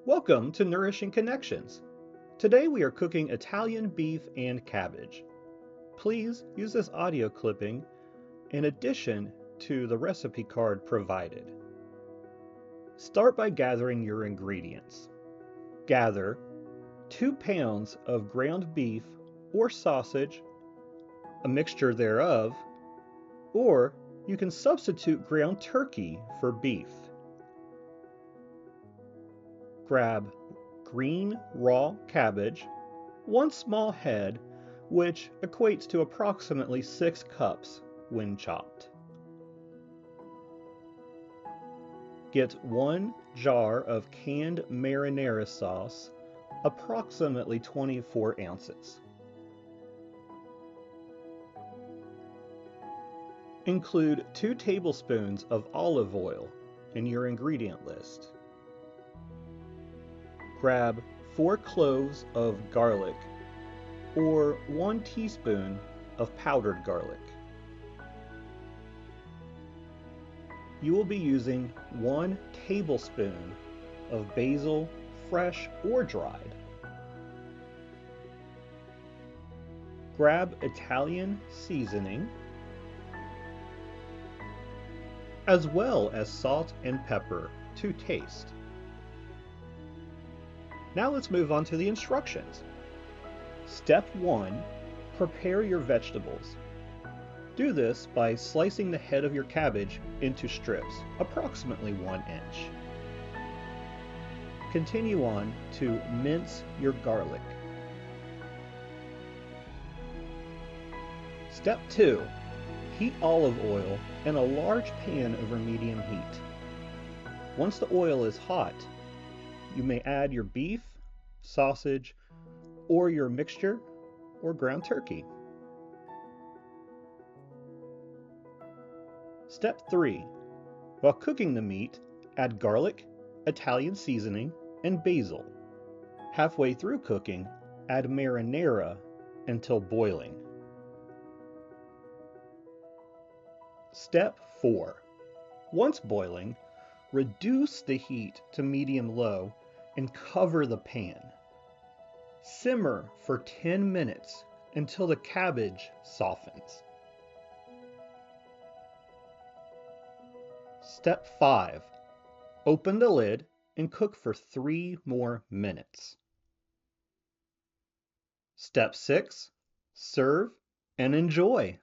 Welcome to Nourishing Connections. Today we are cooking Italian beef and cabbage. Please use this audio clipping in addition to the recipe card provided. Start by gathering your ingredients. Gather 2 pounds of ground beef or sausage, a mixture thereof, or you can substitute ground turkey for beef. Grab green raw cabbage, 1 small head, which equates to approximately 6 cups when chopped. Get 1 jar of canned marinara sauce, approximately 24 ounces. Include 2 tablespoons of olive oil in your ingredient list. Grab 4 cloves of garlic or 1 teaspoon of powdered garlic. You will be using 1 tablespoon of basil, fresh or dried. Grab Italian seasoning, as well as salt and pepper to taste. Now let's move on to the instructions. Step 1, prepare your vegetables. Do this by slicing the head of your cabbage into strips, approximately 1 inch. Continue on to mince your garlic. Step 2, heat olive oil in a large pan over medium heat. Once the oil is hot, you may add your beef, sausage, or your mixture or ground turkey. Step 3. While cooking the meat, add garlic, Italian seasoning, and basil. Halfway through cooking, add marinara until boiling. Step 4. Once boiling, reduce the heat to medium-low and cover the pan. Simmer for 10 minutes until the cabbage softens. Step 5. Open the lid and cook for 3 more minutes. Step 6. Serve and enjoy.